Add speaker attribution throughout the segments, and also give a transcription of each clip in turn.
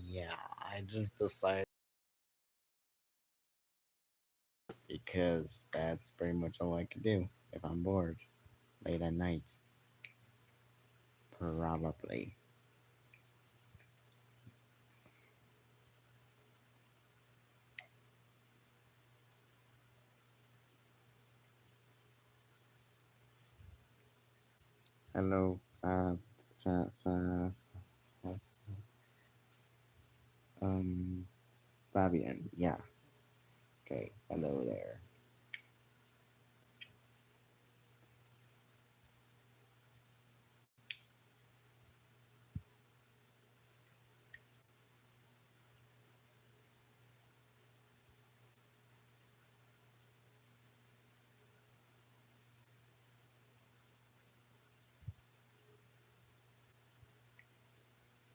Speaker 1: Yeah, I just decided because that's pretty much all I could do if I'm bored late at night. Probably. Hello, um, Fabian. Yeah. Okay. Hello there.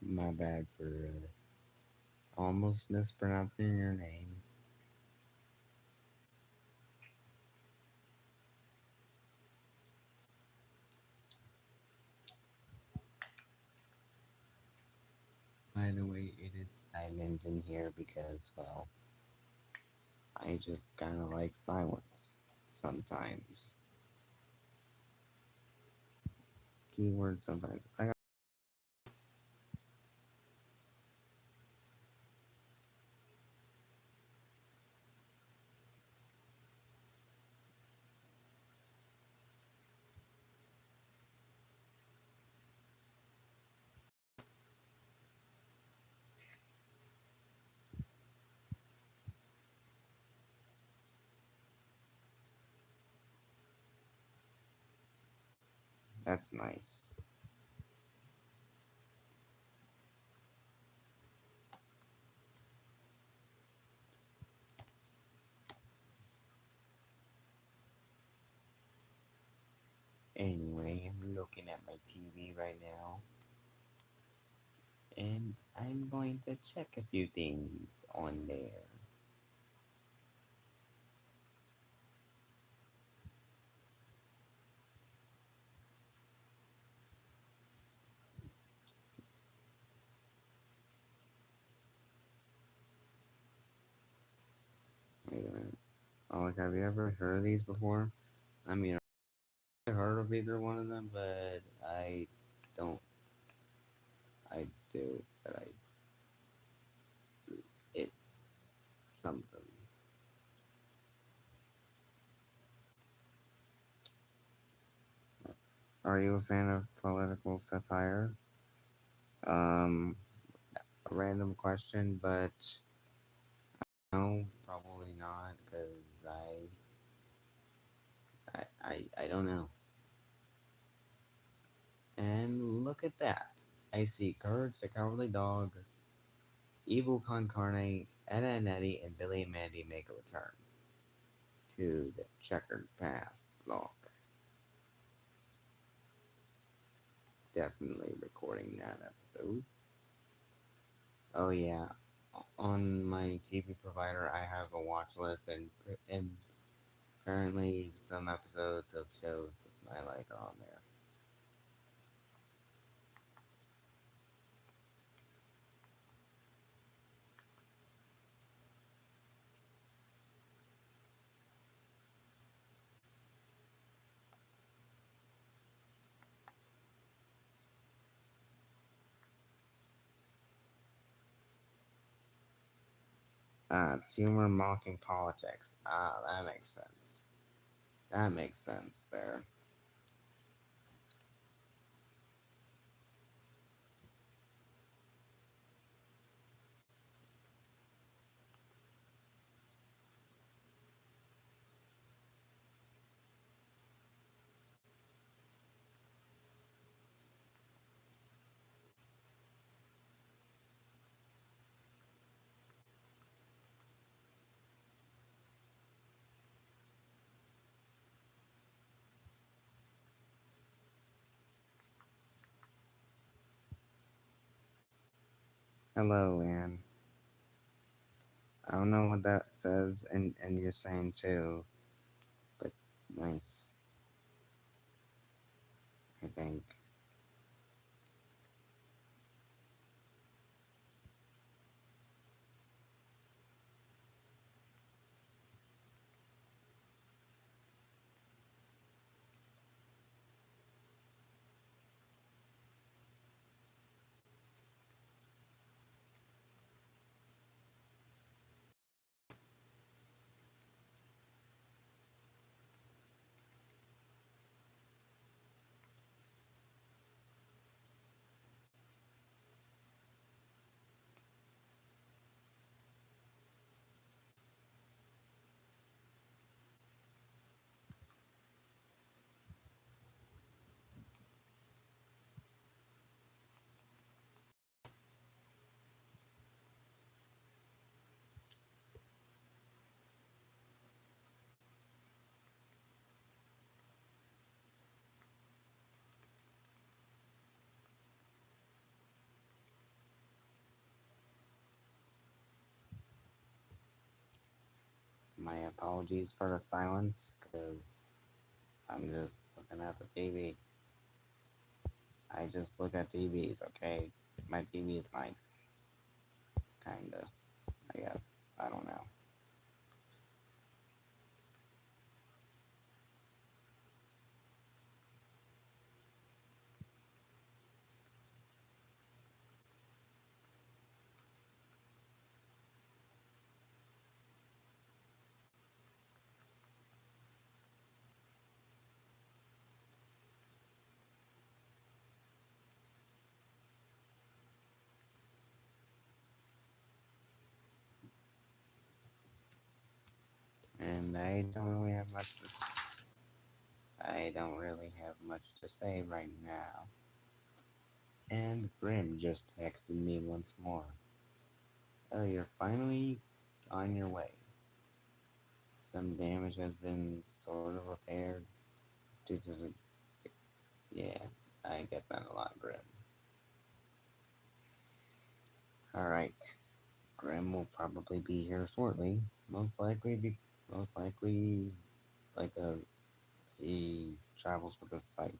Speaker 1: My bad for almost mispronouncing your name. By the way, it is silent in here because, well, I just kind of like silence sometimes. Keywords sometimes. That's nice. Anyway, I'm looking at my TV right now, and I'm going to check a few things on there. Wait a minute. Oh, like, have you ever heard of these before? I mean, I've heard of either one of them, but I don't. I do, but it's something. Are you a fan of political satire? Um, a random question, but no, probably not, because I don't know. And look at that. I see Courage the Cowardly Dog, Evil Con Carne, Etta and Eddie, and Billy and Mandy make a return to the Checkered Past block. Definitely recording that episode. Oh yeah, on my TV provider I have a watch list, and apparently some episodes of shows I like are on there. It's humor mocking politics. Ah, that makes sense. That makes sense there. Hello, Anne. I don't know what that says, and you're saying too, but nice, I think. Apologies for the silence, because I'm just looking at the TV. I just look at TVs, okay? My TV is nice. Kinda, I guess. I don't know. And I don't really have much to say right now. And Grim just texted me once more. Oh, you're finally on your way. Some damage has been sort of repaired due to the. Yeah, I get that a lot, Grim. Alright. Grim will probably be here shortly. Most likely, like he travels with his sight.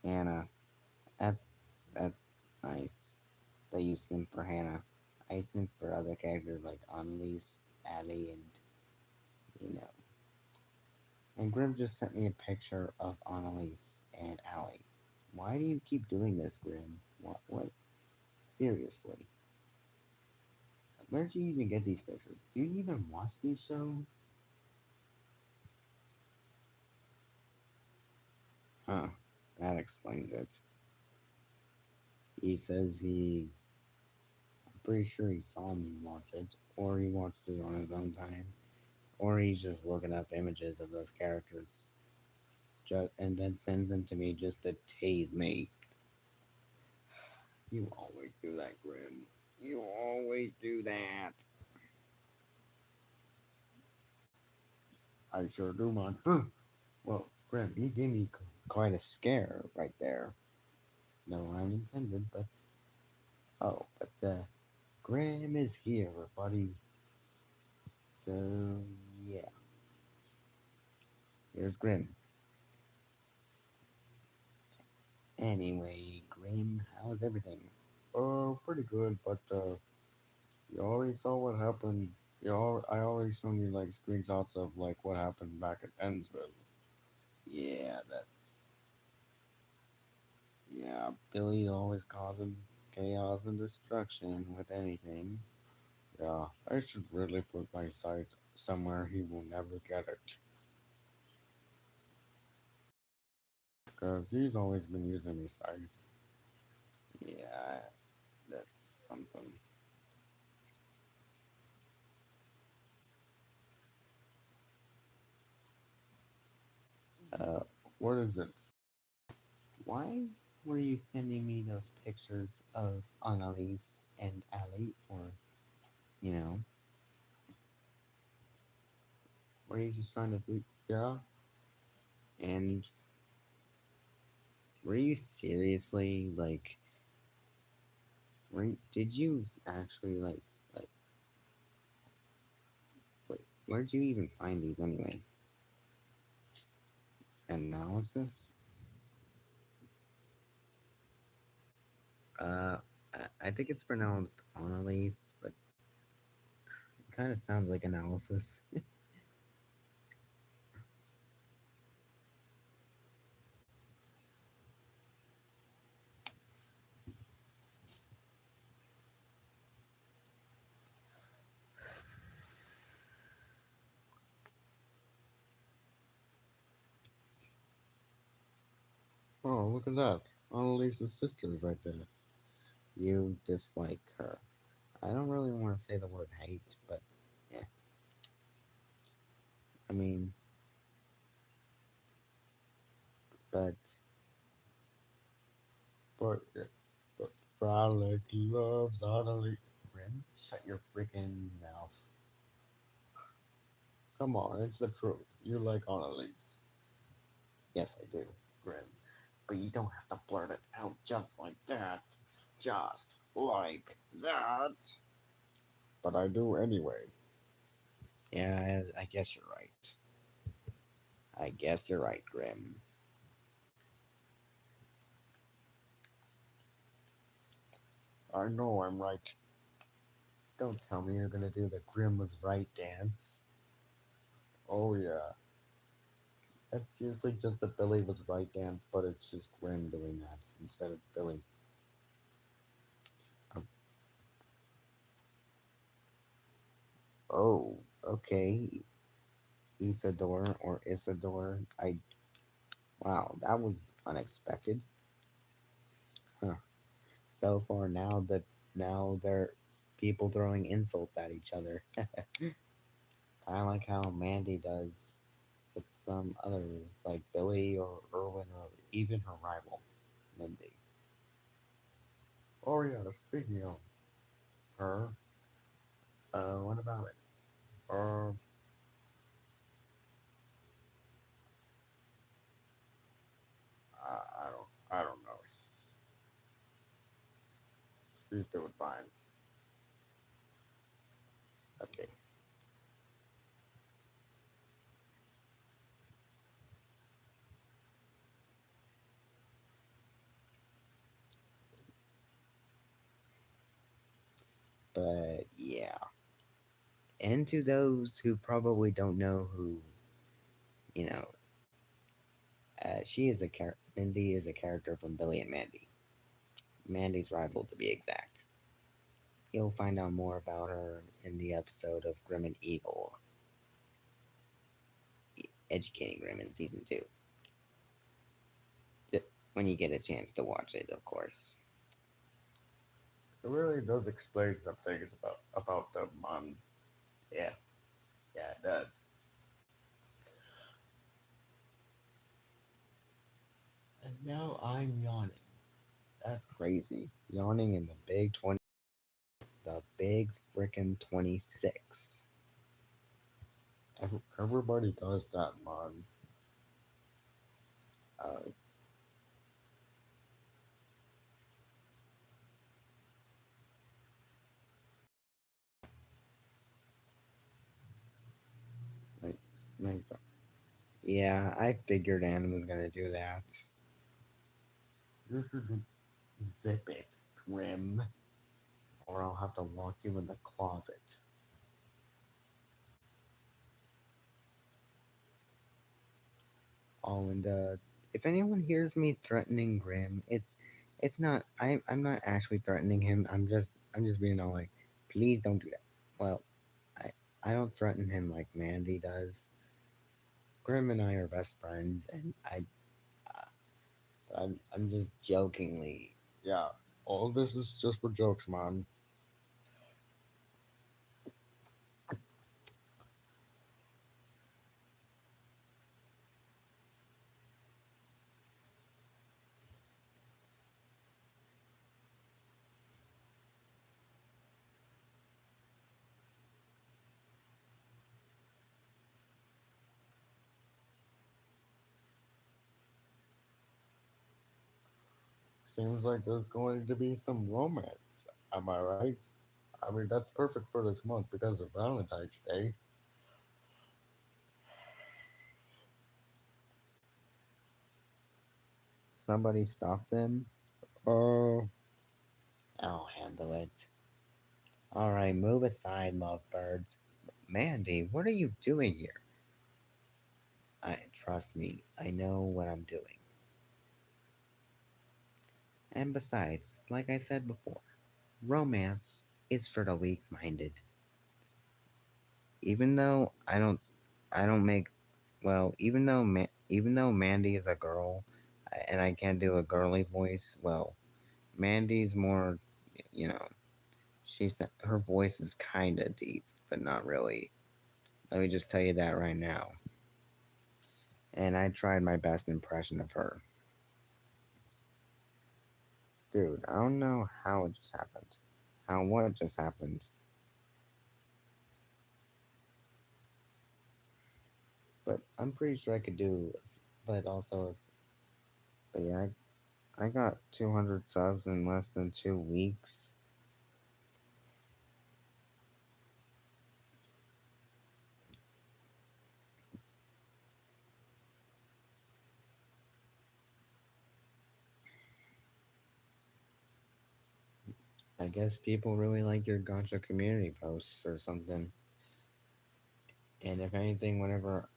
Speaker 1: Hannah, that's, that's nice that you simp for Hannah. I simp for other characters like Annalise, Allie, and, you know. And Grim just sent me a picture of Annalise and Allie. Why do you keep doing this, Grim? What? Seriously. Where'd you even get these pictures? Do you even watch these shows? Huh. That explains it. He says I'm pretty sure he saw me watch it, or he watched it on his own time, or he's just looking up images of those characters, and then sends them to me just to tase me. You always do that, Grim. You always do that. I sure do, man. Well, Grim, you gave me quite a scare right there. No I'm intended, but Grim is here, buddy. So yeah, here's Grim. Anyway, Grim, how's everything? Oh, pretty good, but you already saw what happened. I already shown you like screenshots of like what happened back at Ensville. Yeah, Billy always causing chaos and destruction with anything. Yeah, I should really put my sights somewhere he will never get it. Because he's always been using these sights. Yeah, that's something. Uh, what is it? Why were you sending me those pictures of Annalise and Ali? Or, you know, were you just trying to do. Yeah? And were you seriously, like, did you actually, like, wait, where'd you even find these anyway? Analysis? Uh, I think it's pronounced Annalise, but it kind of sounds like analysis. Oh, look at that. Annalise's sister is right there. You dislike her. I don't really want to say the word hate, but yeah. I mean, but but but Frolic loves Annalise. Grim, shut your freaking mouth. Come on, it's the truth. You like Annalise. Yes, I do, Grim. But you don't have to blurt it out just like that. Just like that. But I do anyway. Yeah, I guess you're right. I guess you're right, Grim. I know I'm right. Don't tell me you're gonna do the Grim was right dance. Oh yeah. That's usually just the Billy was right dance, but it's just Grim doing that instead of Billy. Um, oh, okay. Isadore or Isidore. Wow, that was unexpected. Huh. So far now there's people throwing insults at each other. I like how Mandy does with some others, like Billy or Irwin or even her rival, Mindy. Oh yeah, speaking of her, what about it? Uh, I don't know. She's doing fine. Okay, but yeah, and to those who probably don't know who, you know, she is Mindy is a character from Billy and Mandy. Mandy's rival, to be exact. You'll find out more about her in the episode of Grim and Evil, Educating Grim in season two. When you get a chance to watch it, of course. It really does explain some things about them. Yeah, yeah, it does. And now I'm yawning. That's crazy. Yawning in the big frickin' 26. Everybody does that, man. Uh, like, like, yeah, I figured Anne was gonna do that. You should zip it, Grim, or I'll have to lock you in the closet. Oh, and if anyone hears me threatening Grim, it's not. I'm not actually threatening him. I'm just being all like, please don't do that. Well, I I don't threaten him like Mandy does. Grim and I are best friends, and I'm just jokingly. Yeah, all this is just for jokes, man. Seems like there's going to be some romance. Am I right? I mean, that's perfect for this month because of Valentine's Day. Somebody stop them? Oh, I'll handle it. All right, move aside, lovebirds. Mandy, what are you doing here? I trust me. I know what I'm doing. And besides, like I said before, romance is for the weak-minded. Even though I don't make well, even though Mandy is a girl, and I can't do a girly voice, well, Mandy's more, you know, her voice is kind of deep, but not really. Let me just tell you that right now. And I tried my best impression of her. Dude, I don't know how it just happened. How what just happened? But I'm pretty sure I could do. But also, but yeah, I got 200 subs in less than 2 weeks. I guess people really like your gotcha community posts or something. And if anything, whenever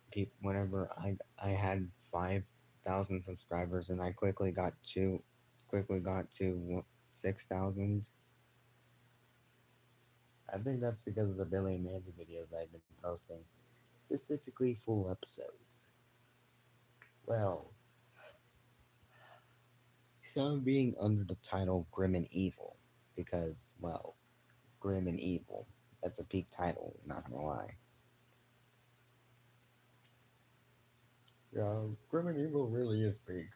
Speaker 1: I had 5,000 subscribers and I quickly got to 6,000. I think that's because of the Billy and Mandy videos I've been posting, specifically full episodes. Well, some being under the title Grim and Evil, because, well, Grim and Evil. That's a peak title, not gonna lie. Yeah, Grim and Evil really is peak.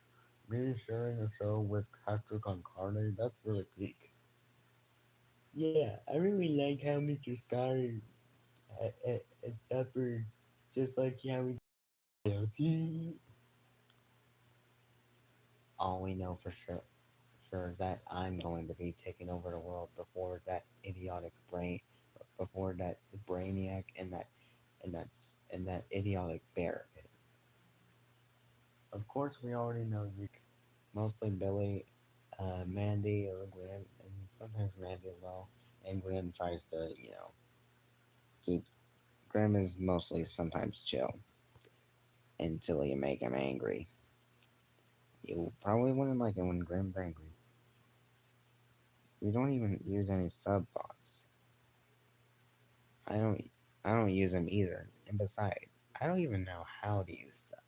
Speaker 1: Me sharing a show with Hector Concarne, that's really peak. Yeah, I really like how Mr. Scar suffered just like how we did. All we know for sure that I'm going to be taking over the world before that brainiac and that idiotic bear is. Of course, we already know mostly Billy, Mandy, or Gwen, and sometimes Mandy as well. And Gwen tries to, keep. Grim is mostly sometimes chill until you make him angry. You probably wouldn't like it when Grim's angry. We don't even use any sub bots. I don't. I don't use them either. And besides, I don't even know how to use sub,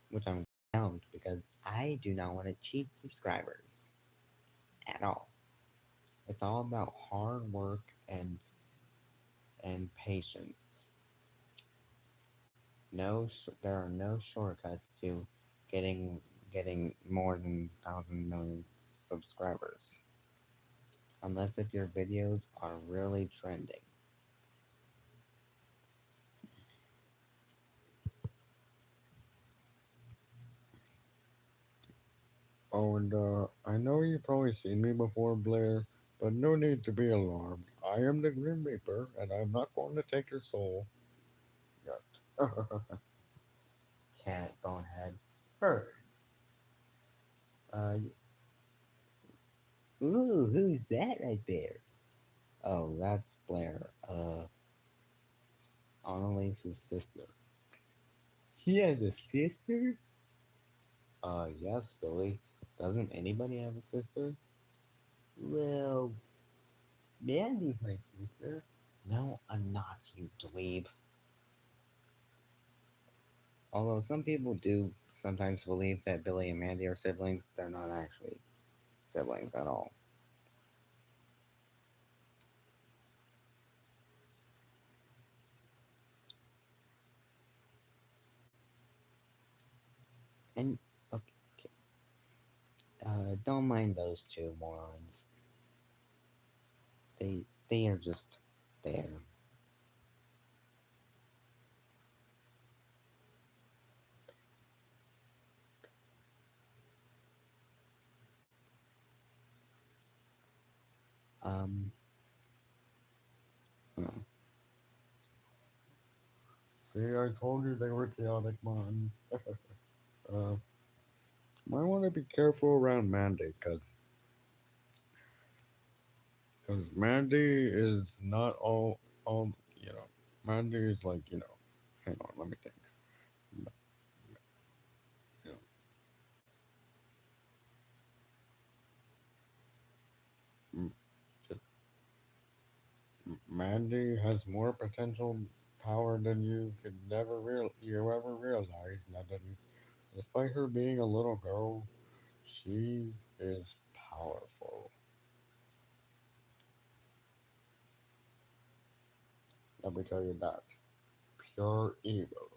Speaker 1: which I'm down because I do not want to cheat subscribers at all. It's all about hard work and patience. There are no shortcuts to getting getting more than 1,000 million subscribers, unless if your videos are really trending. Oh, and I know you've probably seen me before, Blair, but no need to be alarmed. I am the Grim Reaper, and I'm not going to take your soul yet. Cat bonehead. Her. Uh, ooh, who's that right there? Oh, that's Blair. Annalise's sister. She has a sister? Yes, Billy. Doesn't anybody have a sister? Well, Mandy's my sister. No, I'm not, you dweeb. Although some people do sometimes believe that Billy and Mandy are siblings, they're not actually siblings at all. And okay, don't mind those two morons. They are just there. Um, uh, See, I told you they were chaotic, man. Might want to be careful around Mandy, cause Mandy is not all Mandy is like Hang on, let me think. You just Mandy has more potential power than you ever realize. Now, despite her being a little girl, she is powerful. Let me tell you that. Pure evil.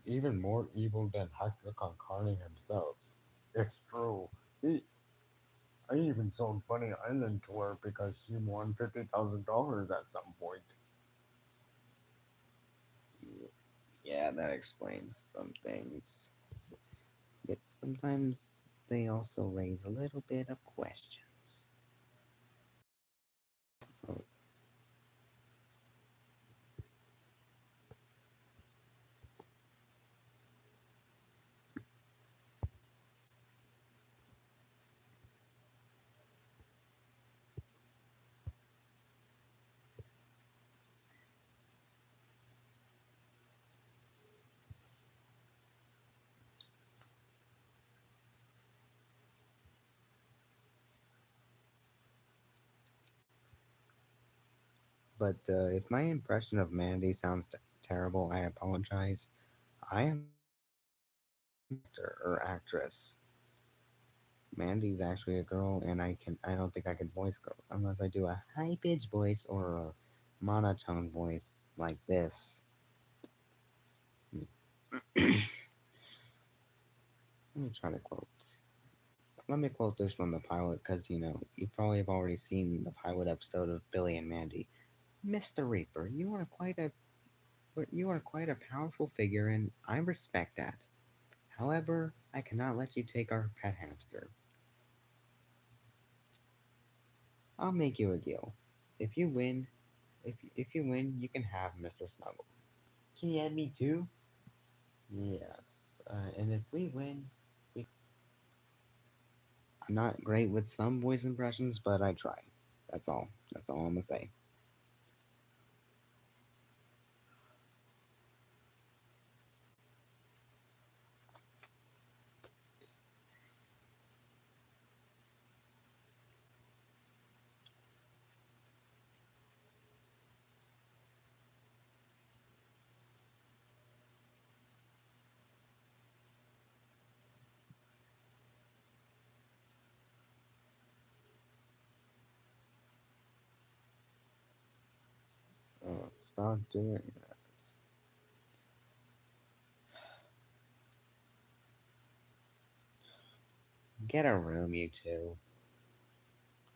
Speaker 1: Even more evil than Hector Concarne himself. It's true. He, I even sold Bunny Island to her because she won $50,000 at some point. Yeah, that explains some things. Yet sometimes they also raise a little bit of questions. Oh, But if my impression of Mandy sounds terrible, I apologize. I am not an actor or actress. Mandy's actually a girl, and I don't think I can voice girls unless I do a high pitched voice or a monotone voice like this. Let me try to quote. Let me quote this from the pilot, because you probably have already seen the pilot episode of Billy and Mandy. Mr. Reaper, you are quite a powerful figure, and I respect that. However, I cannot let you take our pet hamster. I'll make you a deal. If you win, if you win, you can have Mr. Snuggles. Can you have me too? Yes. And if we win, we. I'm not great with some voice impressions, but I try. That's all. That's all I'm gonna say. Oh, stop doing that. Get a room, you two.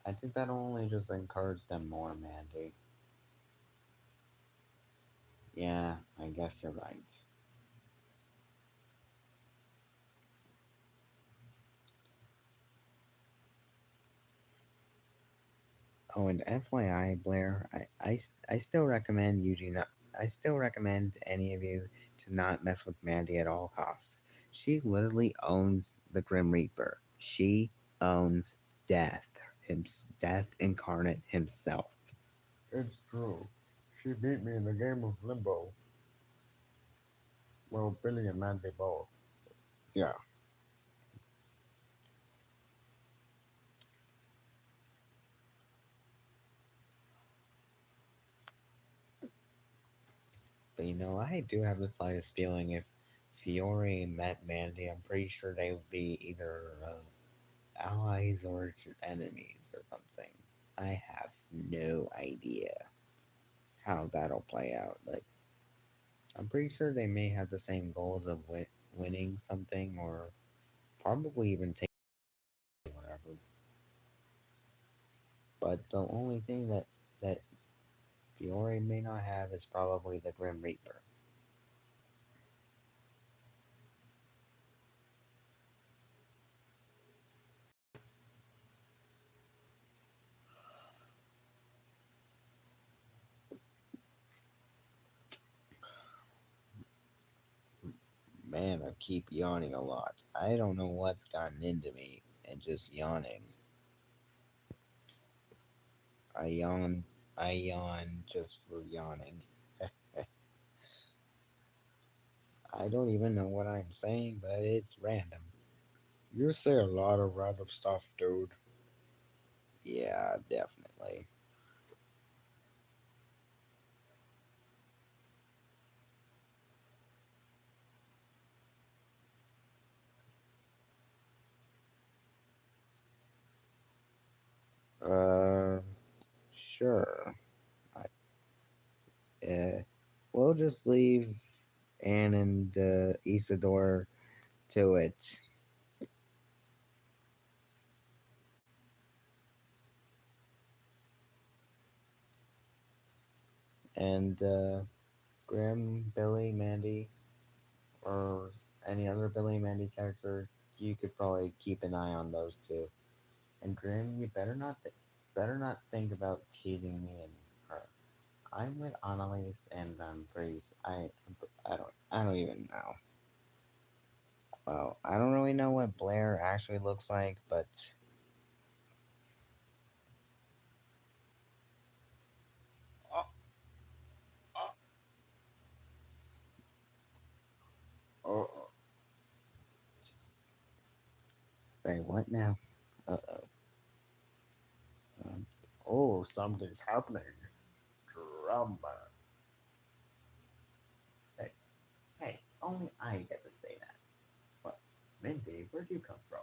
Speaker 1: I think that'll only just encourage them more, Mandy. Yeah, I guess you're right. Oh, and FYI, Blair, I still recommend you do not. I still recommend any of you to not mess with Mandy at all costs. She literally owns the Grim Reaper. She owns death. Death incarnate himself. It's true. She beat me in the game of Limbo. Well, Billy and Mandy both. Yeah. But I do have the slightest feeling if Fiore met Mandy, I'm pretty sure they would be either allies or enemies or something. I have no idea how that'll play out. Like, I'm pretty sure they may have the same goals of winning something or probably even taking whatever. But the only thing that Fiore may not have is probably the Grim Reaper. Man, I keep yawning a lot. I don't know what's gotten into me and just yawning. I yawn. I yawn just for yawning. I don't even know what I'm saying, but it's random. You say a lot of random stuff, dude. Yeah, definitely. Uh, sure. Uh, we'll just leave Anne and Isidore to it. And Grim, Billy, Mandy, or any other Billy and Mandy character, you could probably keep an eye on those two. And Grim, you better not think about teasing me and her. I'm with Annalise, and I'm pretty. I don't even know. Well, I don't really know what Blair actually looks like, but uh, uh, uh, say what now? Uh oh. Some, oh, something's happening. drummer. Hey, hey, only I get to say that. But, Mindy, where'd you come from?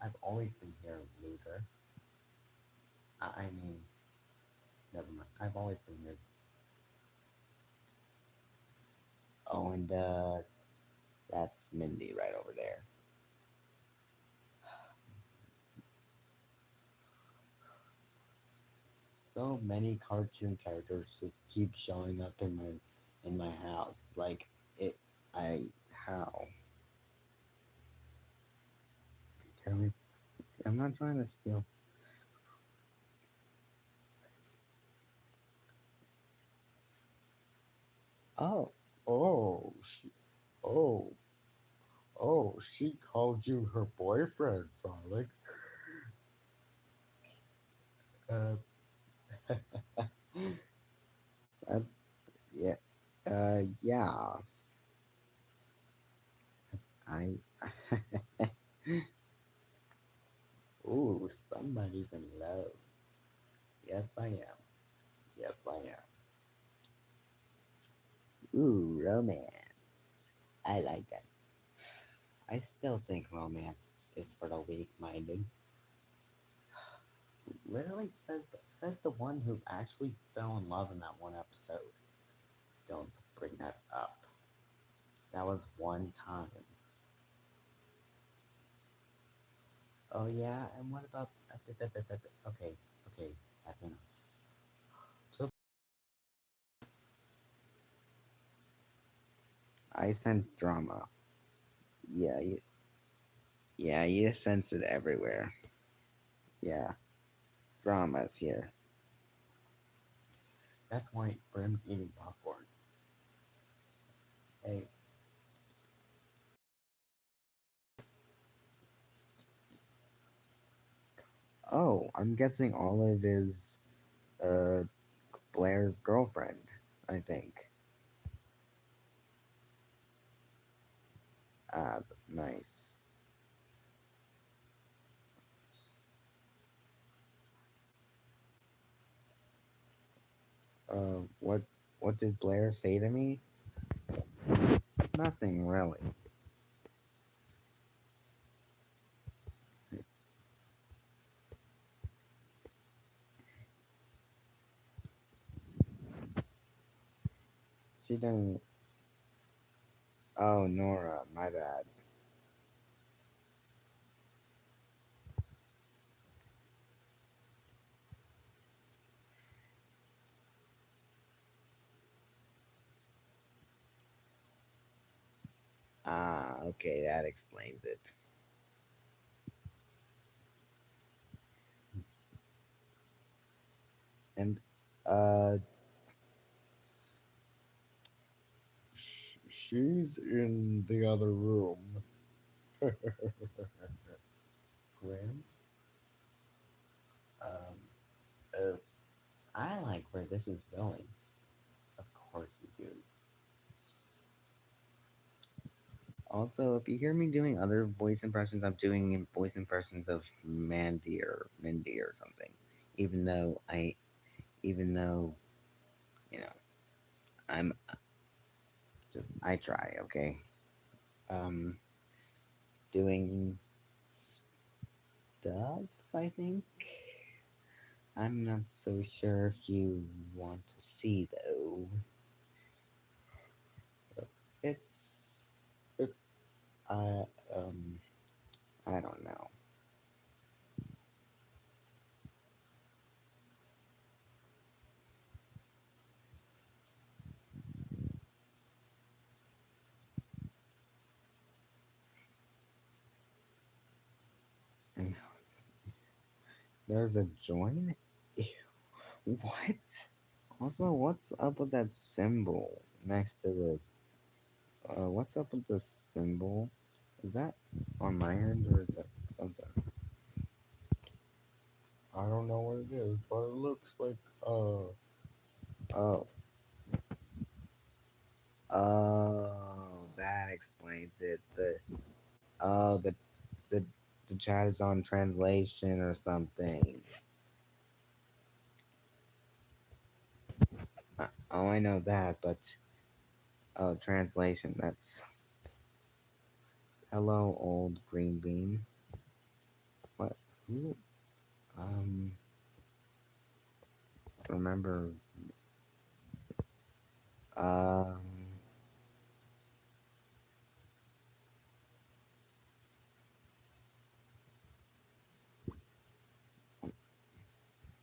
Speaker 1: I've always been here, loser. I mean, never mind. I've always been here. Oh, and that's Mindy right over there. So many cartoon characters just keep showing up in my house. Like it, I how? Can we? I'm not trying to steal. Oh, oh, oh, she called you her boyfriend, Frolic. Uh, that's yeah. Yeah. I. Ooh, somebody's in love. Yes, I am. Yes, I am. Ooh, romance. I like that. I still think romance is for the weak-minded. Literally says the one who actually fell in love in that one episode. Don't bring that up. That was one time. Oh yeah, and what about okay, okay, that's enough. So I sense drama. Yeah, yeah, you sense it everywhere. Yeah, drama's here. That's why Brim's eating popcorn. Hey, oh, I'm guessing Olive is uh Blair's girlfriend, I think. Ah, nice. What did Blair say to me? Nothing really. She didn't. Oh, Nora, my bad. Ah, okay, that explains it. And uh, she's in the other room. Grim. Um, I like where this is going. Of course you do. Also, if you hear me doing other voice impressions, I'm doing voice impressions of Mandy or Mindy or something. Even though even though you know, I'm just I try. Okay. Um, doing stuff. I think I'm not so sure if you want to see though. It's it's I um I don't know. And there's a join. Ew, what? Also, what's up with that symbol next to the? What's up with the symbol? Is that on my end or is that something? I don't know what it is, but it looks like oh that explains it. Oh the the chat is on translation or something. Oh, I know that, but translation. That's hello, old green bean. What? Who? Um, remember? Um,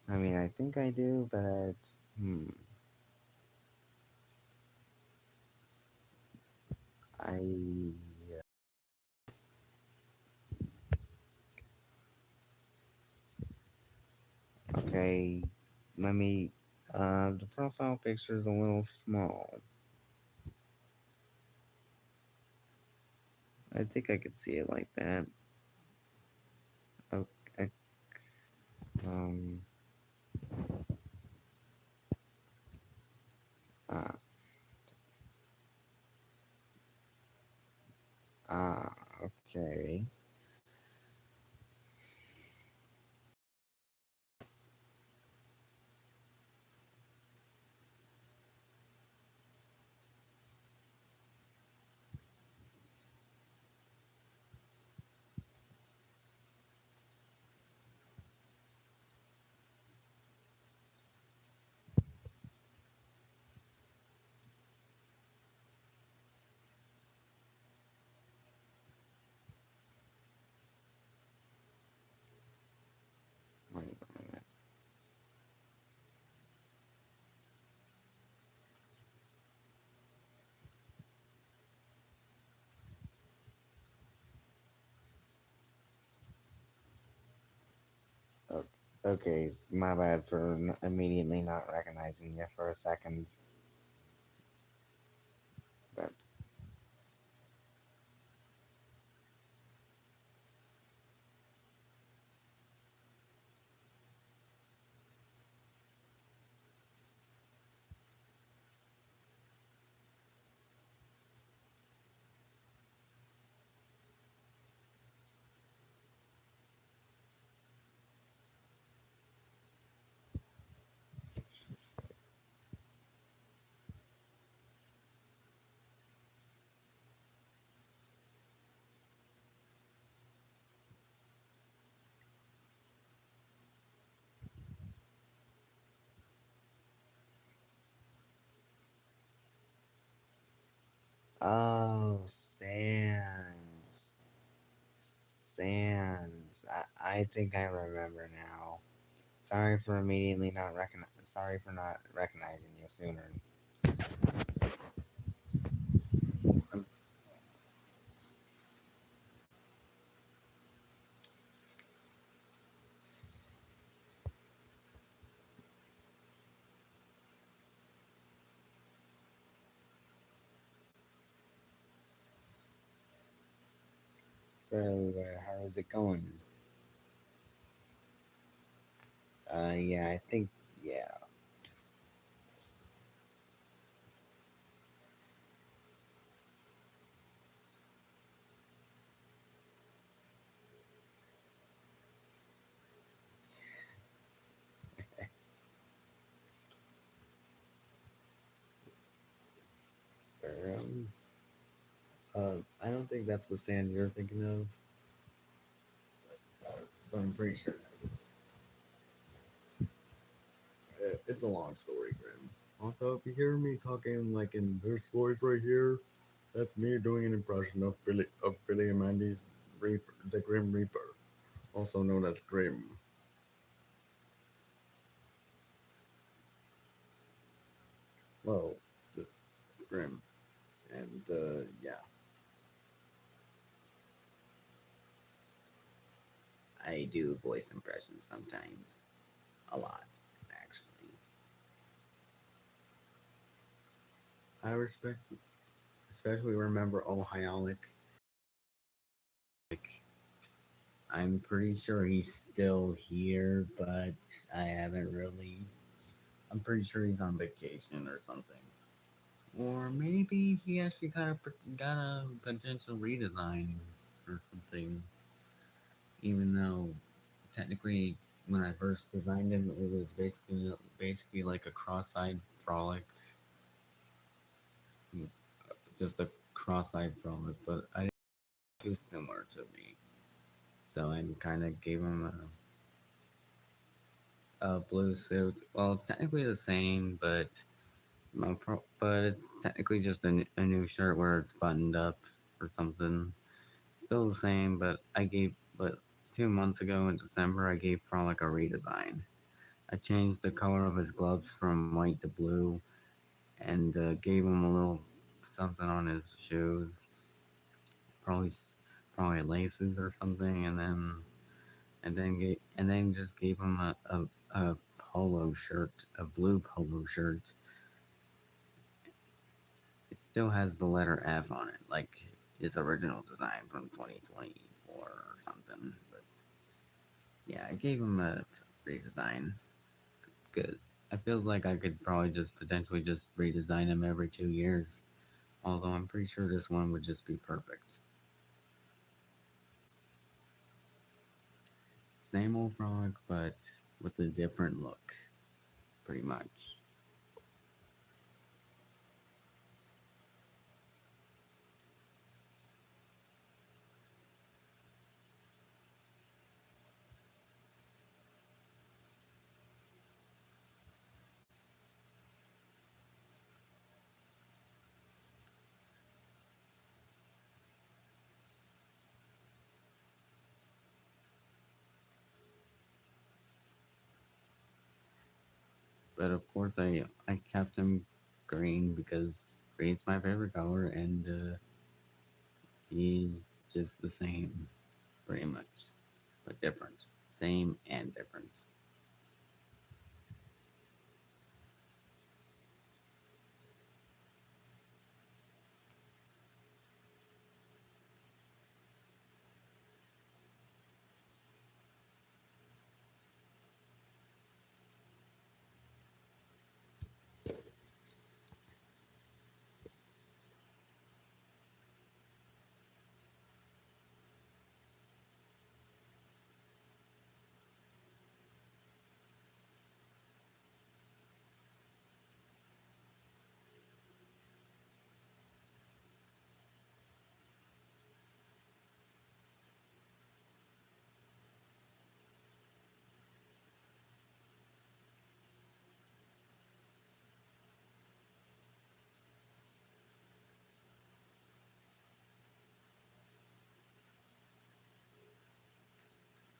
Speaker 1: I mean, I think I do, but hmm, I okay. Let me. The profile picture is a little small. I think I could see it like that. Okay. Um. Ah. Ah. Okay. Wait a minute. O- Okay, my bad for immediately not recognizing you for a second. But oh, Sans. Sans. I think I remember now. Sorry for immediately not recognize. Sorry for not recognizing you sooner. Um, So, how is it going? Yeah, I think yeah. Serums. I don't think that's the sand you're thinking of, but I'm pretty sure that is. It's a long story, Grim. Also, if you hear me talking like in this voice right here, that's me doing an impression of Billy and Mandy's Reaper, the Grim Reaper, also known as Grim. Well, it's Grim, and yeah, I do voice impressions sometimes, a lot actually. I respect, especially remember Ohiolic. Like, I'm pretty sure he's still here, but I haven't really. I'm pretty sure he's on vacation or something. Or maybe he actually got a potential redesign or something. Even though technically, when I first designed him, it was basically like a cross-eyed frolic. just a cross-eyed frolic, but I didn't too similar to me. So I kind of gave him a blue suit. Well, it's technically the same, but it's technically just a new shirt where it's buttoned up or something. Still the same, but 2 months ago in December, I gave Frolic a redesign. I changed the color of his gloves from white to blue, and gave him a little something on his shoes, probably probably laces or something, and then just gave him a polo shirt, a blue polo shirt. It still has the letter F on it, like his original design from 2024 or something. But yeah, I gave him a redesign because I feel like I could probably just potentially just redesign him every 2 years. Although I'm pretty sure this one would just be perfect. Same old frog, but with a different look, pretty much. But of course, I kept him green because green's my favorite color, and he's just the same, pretty much, but different. Same and different.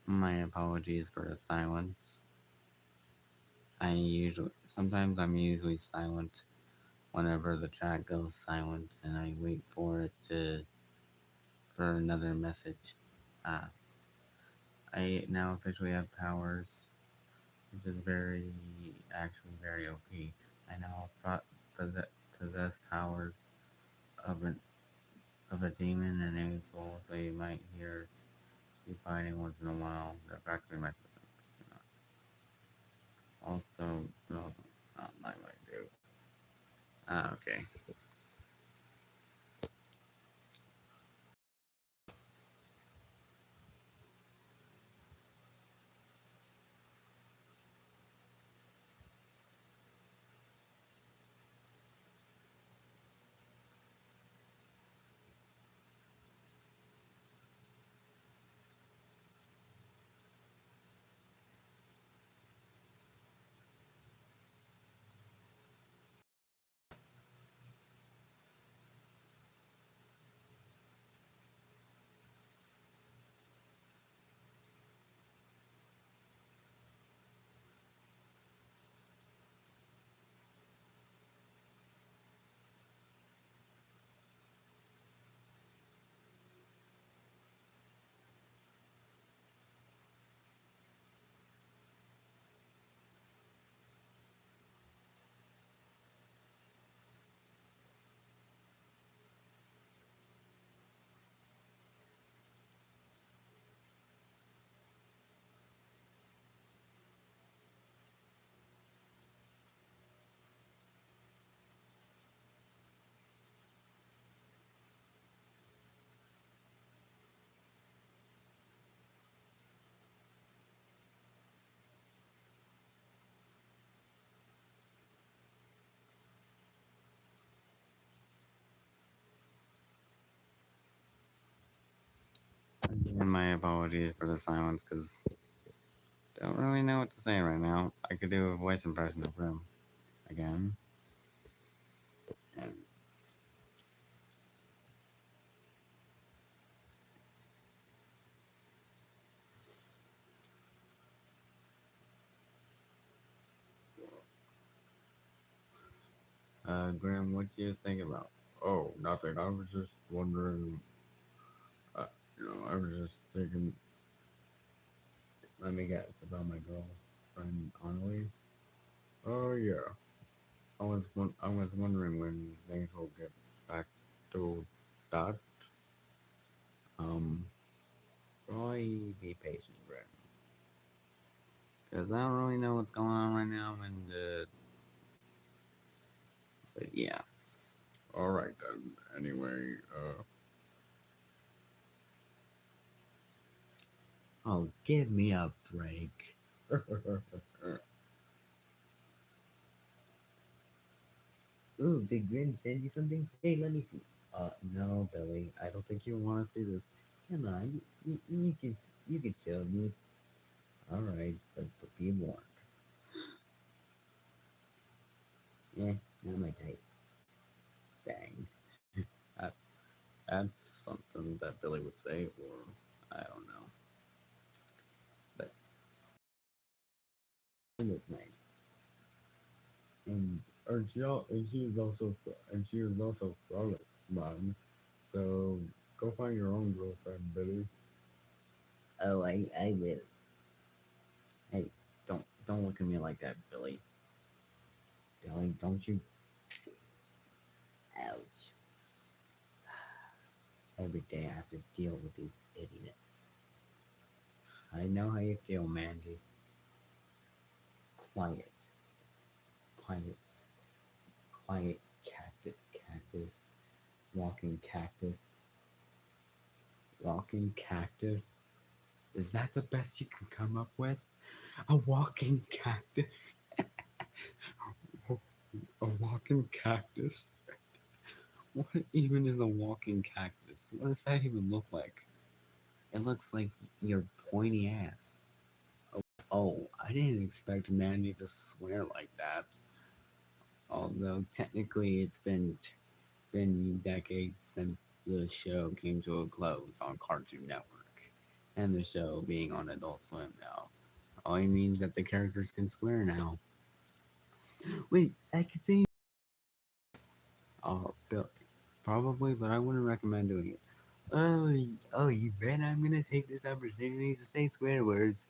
Speaker 1: My apologies for the silence. I'm usually silent whenever the chat goes silent, and I wait for another message. Uh, I now officially have powers, which is actually very OP. I now possess powers of an of a demon and angel, so you might hear two fighting once in a while. That practically my system. Also, no, not my dukes. Okay. And my apologies for the silence, because don't really know what to say right now. I could do a voice impression of him again. And Graham, what do you think about? Oh, nothing. I was just wondering. Uh, I was just thinking. Let me guess about my girlfriend Annalie. Oh yeah. I was wondering when things will get back to that. Um, Probably be patient, Graham. Because I don't really know what's going on right now, and but yeah. All right then. Anyway, oh, give me a break. Ooh, did Grim send you something? Hey, let me see. No, Billy. I don't think you want to see this. Come on, you can show me. All right, but be warned. Yeah, not my type. Dang. That, that's something that Billy would say, or I don't know. But it was nice. And and she is also flawless, man. So go find your own girlfriend, Billy. Oh, I will. Hey, don't look at me like that, Billy. Billy, don't you? Ouch. Every day I have to deal with these idiots. I know how you feel, Mandy. Quiet, quiet, quiet cactus, walking cactus, walking cactus. Is that the best you can come up with? A walking cactus? A walking cactus? What even is a walking cactus? What does that even look like? It looks like your pointy ass. Oh, I didn't expect Mandy to swear like that. Although technically it's been decades since the show came to a close on Cartoon Network, and the show being on Adult Swim now. Only means that the characters can swear now. Wait, I can see. Oh, Bill, probably, but I wouldn't recommend doing it. Oh, you bet I'm gonna take this opportunity to say swear words.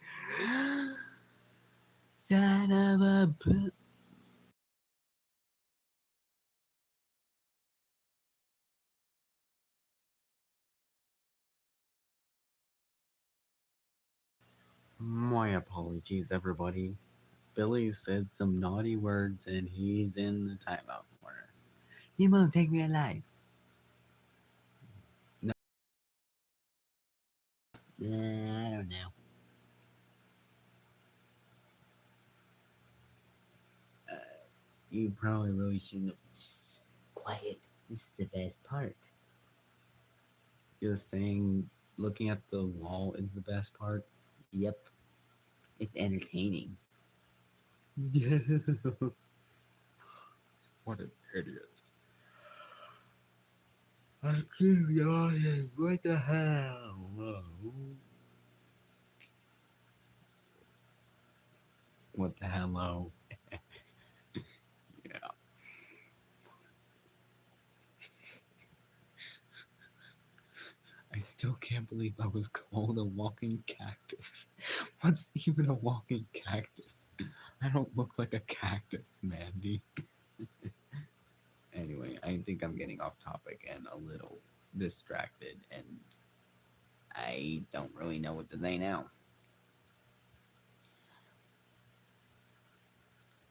Speaker 1: Son of a. My apologies, everybody. Billy said some naughty words and he's in the timeout corner. He won't take me alive. No, I don't know. Uh, you probably really shouldn't have. Quiet. This is the best part. You're saying looking at the wall is the best part? Yep. It's entertaining. What an idiot. I keep yawning. What the hell? Whoa. What the hello? Yeah. I still can't believe I was called a walking cactus. What's even a walking cactus? I don't look like a cactus, Mandy. Anyway, I think I'm getting off topic and a little distracted, and I don't really know what to say now.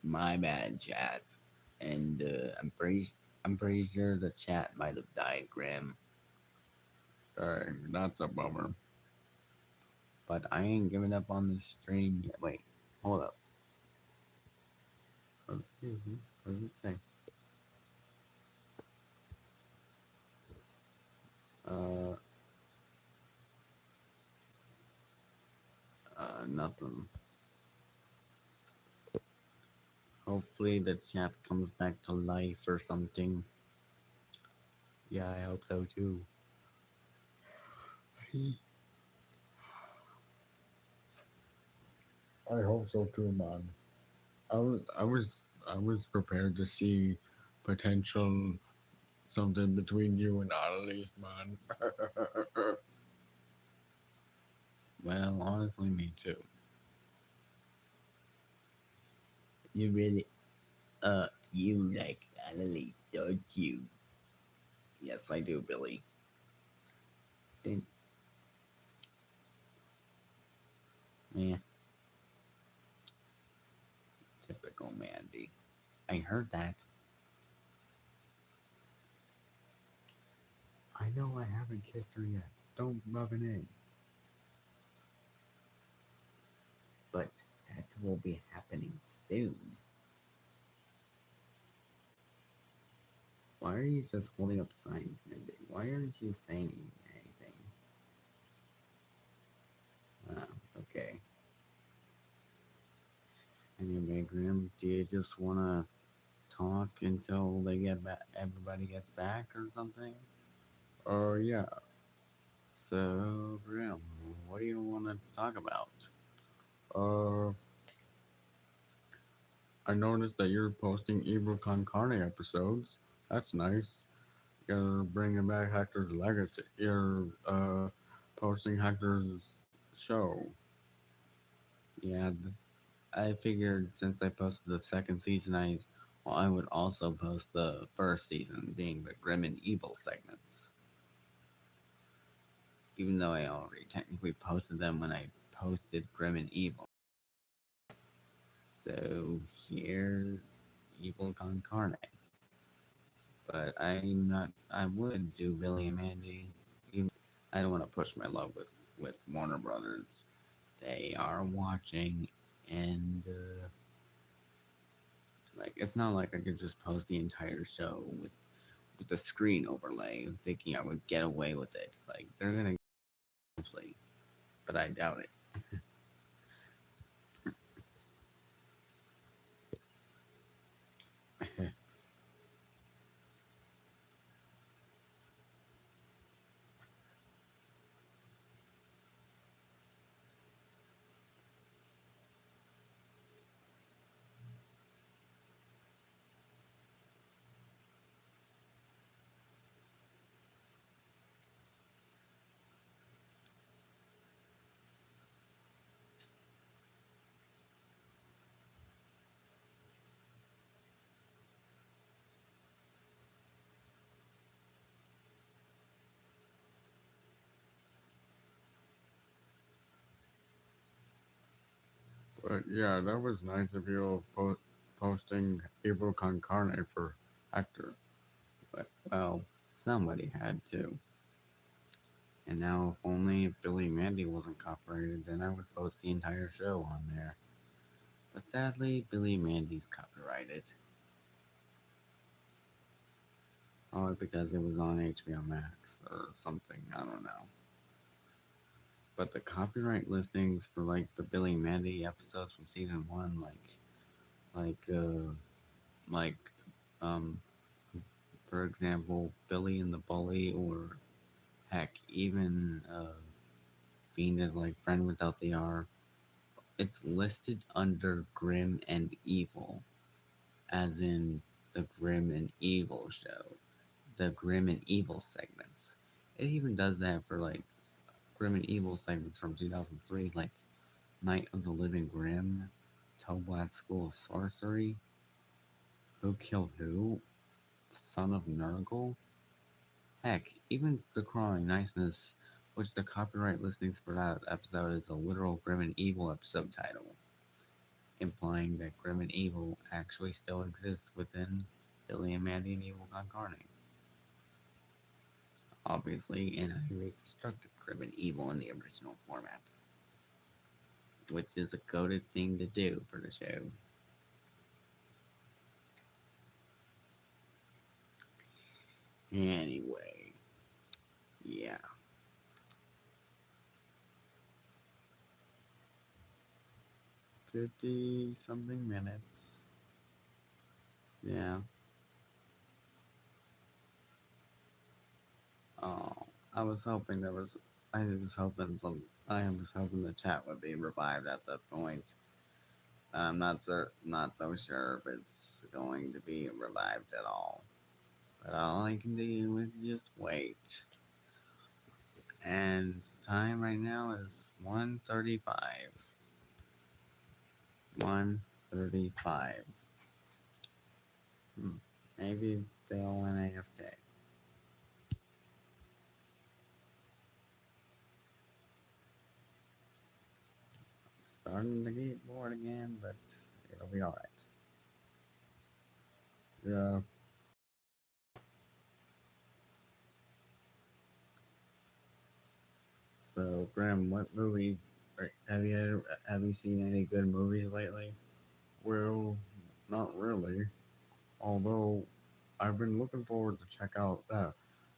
Speaker 1: My bad, chat. And I'm pretty sure the chat might have died, Grim. Dang, that's a bummer. But I ain't giving up on this stream yet. Wait, hold up. Excuse me. What does it say? Uh,
Speaker 2: Nothing. Hopefully the chat comes back to life or something.
Speaker 1: Yeah, I hope so too.
Speaker 2: I hope so too, man. I was prepared to see potential something between you and Annalise, man. Well, honestly, me too.
Speaker 1: You really, you like Annalise, don't you?
Speaker 2: Yes, I do, Billy.
Speaker 1: Then
Speaker 2: Yeah, typical Mandy. I heard that.
Speaker 1: I know I haven't kissed her yet. Don't rub it in. But that will be happening soon. Why are you just holding up signs, Mindy? Why aren't you saying anything? Okay.
Speaker 2: Anyway, Grim, do you just want to talk until they get back, everybody gets back or something? Or yeah. So, Grim, what do you want to talk about? Uh, I noticed that you're posting Evil Con Carne episodes. That's nice. You're bringing back Hector's legacy. You're posting Hector's show.
Speaker 1: Yeah, I figured since I posted the second season, I would also post the first season, being the Grim and Evil segments. Even though I already technically posted them when I posted Grim and Evil. So here's Evil Con Carne. But I'm not. I would do Billy and Mandy. I don't want to push my luck with Warner Brothers. They are watching, and like it's not like I could just post the entire show with the screen overlay, thinking I would get away with it. Like they're gonna eventually, but I doubt it.
Speaker 2: But yeah, that was nice of you of posting Evil Con Carne for Hector.
Speaker 1: But well, somebody had to. And now, if only if Billy and Mandy wasn't copyrighted, then I would post the entire show on there. But sadly, Billy and Mandy's copyrighted. Probably because it was on HBO Max or something. I don't know. But the copyright listings for like the Billy and Mandy episodes from season one, like, like, um, for example, Billy and the Bully, or heck, even Fiend is like Friend Without the R. It's listed under Grim and Evil, as in the Grim and Evil show, the Grim and Evil segments. It even does that for like Grim and Evil segments from 2003, like Night of the Living Grim, Toadblatt School of Sorcery, Who Killed Who, Son of Nurgle. Heck, even The Crawling Niceness, which the copyright listings for that episode is a literal Grim and Evil episode title, implying that Grim and Evil actually still exists within Billy and Mandy and Evil Con Carne. Obviously, and I reconstructed Grim and Evil in the original format, which is a coded thing to do for the show. Anyway, yeah.
Speaker 2: 50 something minutes. Yeah. Oh, I was hoping there was. I was hoping some. I was hoping the chat would be revived at that point. I'm not so sure if it's going to be revived at all. But all I can do is just wait. And time right now is 1:35. 1:35. Hmm. Maybe they'll win AFK. Starting to get bored again, but it'll be alright. Yeah. So, Graham, what movie have you seen any good movies lately? Well, not really. Although I've been looking forward to check out that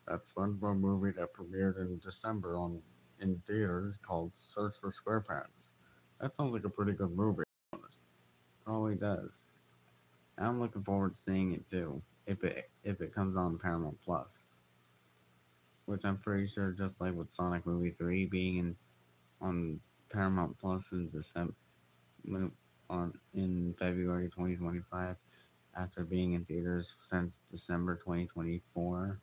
Speaker 2: SpongeBob movie that premiered in December on in theaters called Search for SquarePants. That sounds like a pretty good movie. To be honest, probably does. I'm looking forward to seeing it too. If it comes on Paramount Plus, which I'm pretty sure, just like with Sonic Movie 3 being on Paramount Plus in December on in February 2025 after being in theaters since December 2024.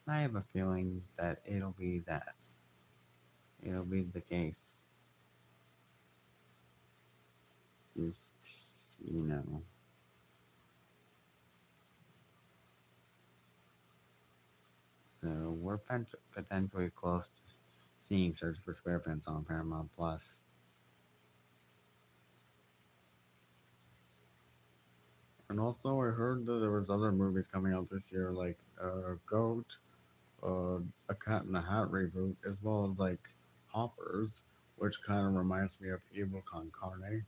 Speaker 2: I have a feeling that it'll be that. It'll be the case. Just, So we're potentially close to seeing Search for SquarePants on Paramount Plus. And also, I heard that there was other movies coming out this year, like Goat, uh, a Cat in the Hat reboot, as well as like Hoppers, which kind of reminds me of Evil Con Carne,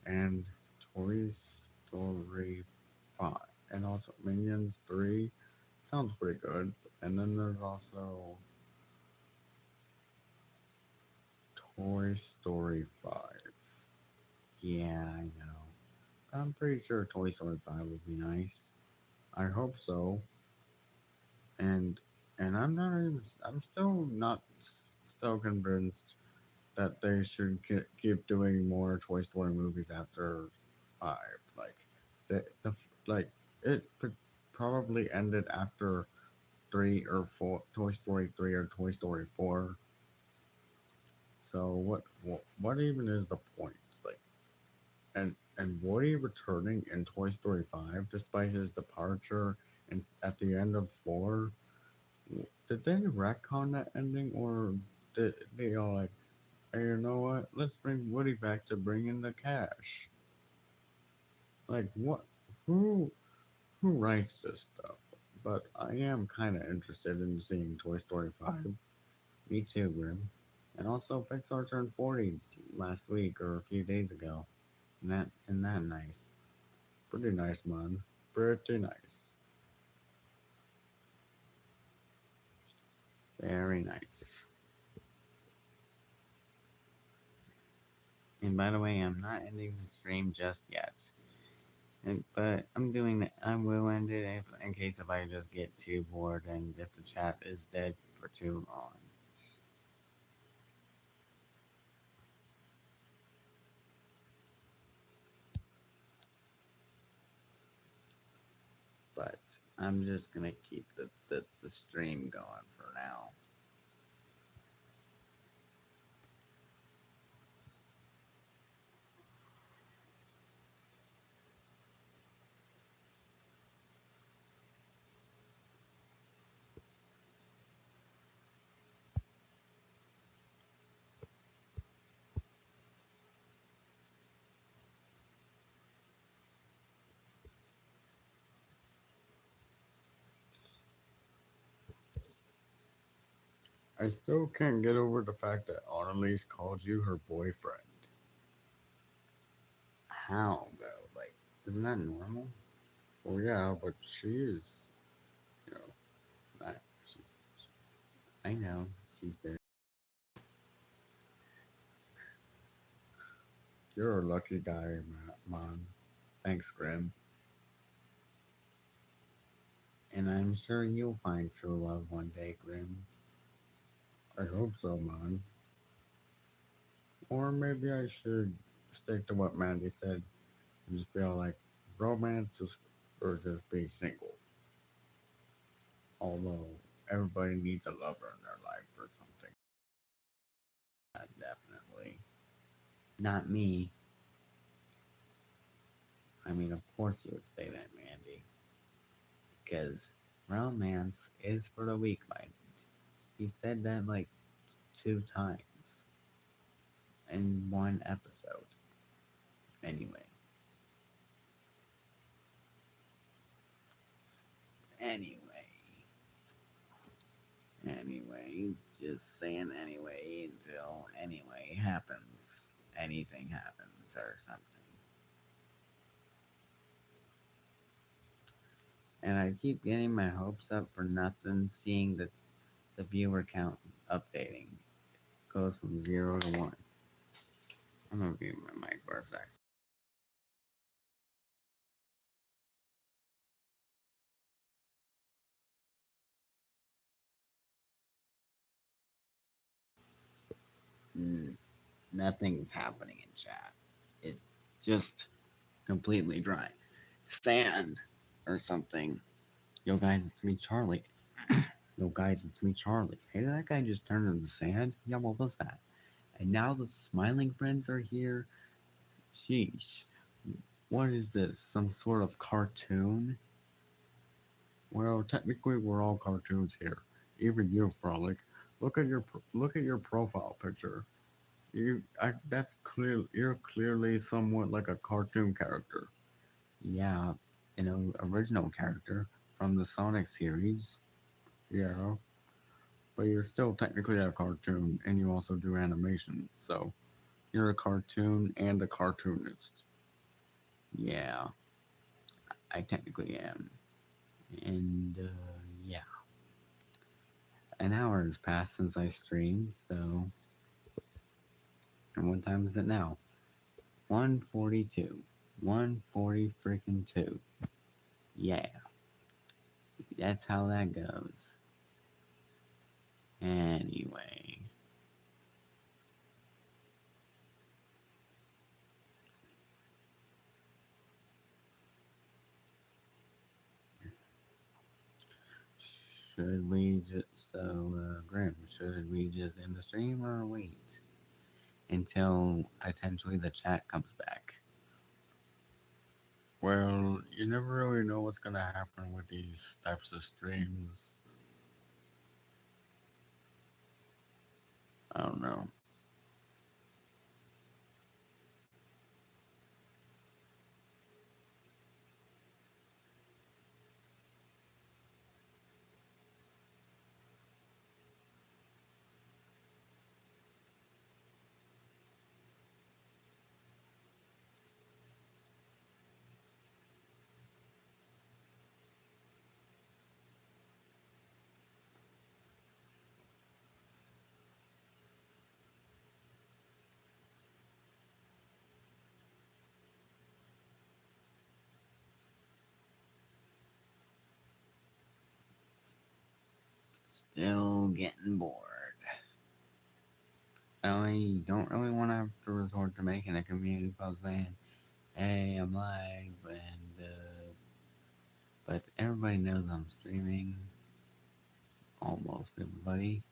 Speaker 2: and Toy Story 5, and also Minions 3. Sounds pretty good. And then there's also Toy Story 5. Yeah, I know. I'm pretty sure Toy Story 5 would be nice. I hope so. And I'm still not so convinced that they should keep doing more Toy Story movies after 5. Like like it could probably ended after 3 or 4, Toy Story 3 or Toy Story 4. So what even is the point? Like, and Woody returning in Toy Story 5 despite his departure and at the end of 4. Did they retcon that ending, or did they all like, hey, you know what? Let's bring Woody back to bring in the cash. Like what? Who who writes this stuff? But I am kind of interested in seeing Toy Story 5. Me too, Grim. And also, Pixar turned 40 last week or a few days ago. And that nice. Pretty nice, man. Pretty nice. Very nice. And by the way, I'm not ending the stream just yet. But I'm doing that. I will end it in case if I just get too bored and if the chat is dead for too long. But I'm just gonna keep the stream going for now. I still can't get over the fact that Annalise called you her boyfriend. How though? Like, isn't that normal? Well, yeah, but she is, you know, not, she, I know she's very. You're a lucky guy, man. Thanks, Grim. And I'm sure you'll find true love one day, Grim. I hope so, man. Or maybe I should stick to what Mandy said and just feel like romance is or just be single. Although everybody needs a lover in their life or something. Definitely. Not me. I mean, of course you would say that, Mandy. Because romance is for the weak minded. You said that like 2 times in one episode. Anyway. Anyway. Anyway. Just saying anyway until anyway happens. Anything happens or something. And I keep getting my hopes up for nothing, seeing the viewer count updating. Goes from 0 to 1. I'm gonna mute my mic for a sec. Nothing's happening in chat. It's just completely dry. Sand or something. Yo guys, it's me, Charlie. Yo guys, it's me, Charlie. Hey, did that guy just turn into sand? Yeah, what was that? And now the smiling friends are here. Sheesh. What is this? Some sort of cartoon? Well, technically, we're all cartoons here. Even you, Frolic. Look at your profile picture. That's clear. You're clearly somewhat like a cartoon character. Yeah, original character from the Sonic series. Yeah, but you're still technically a cartoon, and you also do animation. So you're a cartoon and a cartoonist. Yeah, I technically am. And yeah, an hour has passed since I streamed. So, and what time is it now? 1:42. 1:40 freaking 2. Yeah, that's how that goes. Anyway, should we just Grim? Should we just end the stream or wait until potentially the chat comes back? Well, you never really know what's gonna happen with these types of streams. I don't know. Still getting bored. I don't really want to have to resort to making a community post saying, "Hey, I'm live," and but everybody knows I'm streaming. Almost everybody.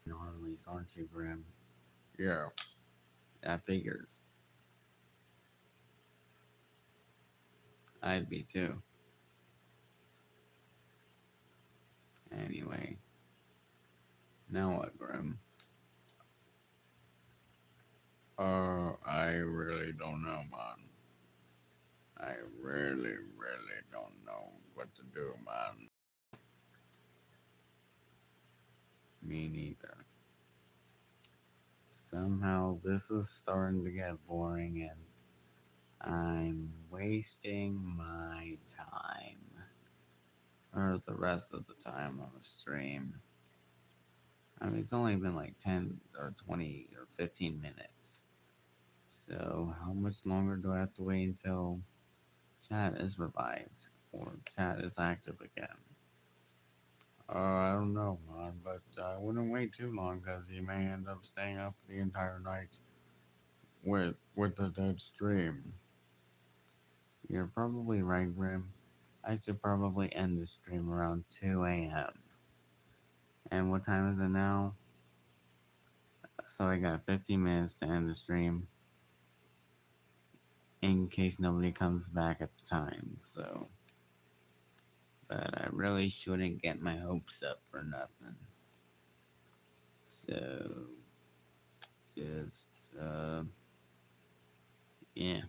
Speaker 2: Normally, aren't you, Grim? Yeah, that figures. I'd be too. Anyway, now what, Grim? I really don't know, man. I really don't know what to do, man. Me neither. somehow this is starting to get boring and I'm wasting my time. Or the rest of the time on the stream. I mean, it's only been like 10 or 20 or 15 minutes. So, how much longer do I have to wait until chat is revived or chat is active again? I don't know, man, but I wouldn't wait too long because you may end up staying up the entire night with the dead stream. You're probably right, Grim. I should probably end the stream around 2 a.m. And what time is it now? So I got 15 minutes to end the stream in case nobody comes back at the time. So, but I really shouldn't get my hopes up for nothing. So, just, yeah.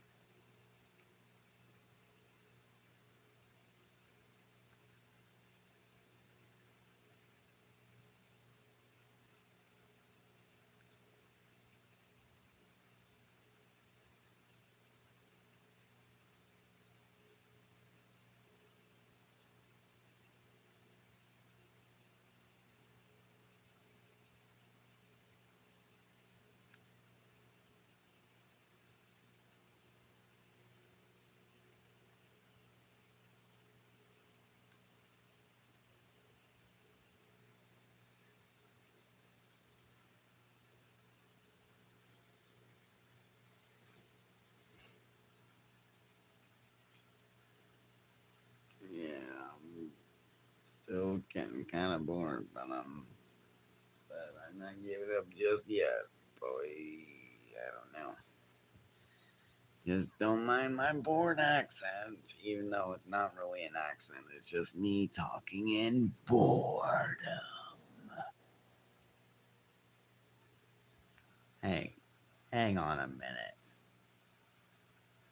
Speaker 2: Yeah, I'm still getting kind of bored, but I'm not giving up just yet, boy. I don't know. Just don't mind my bored accent, even though it's not really an accent. It's just me talking in boredom. Hey, hang on a minute. Is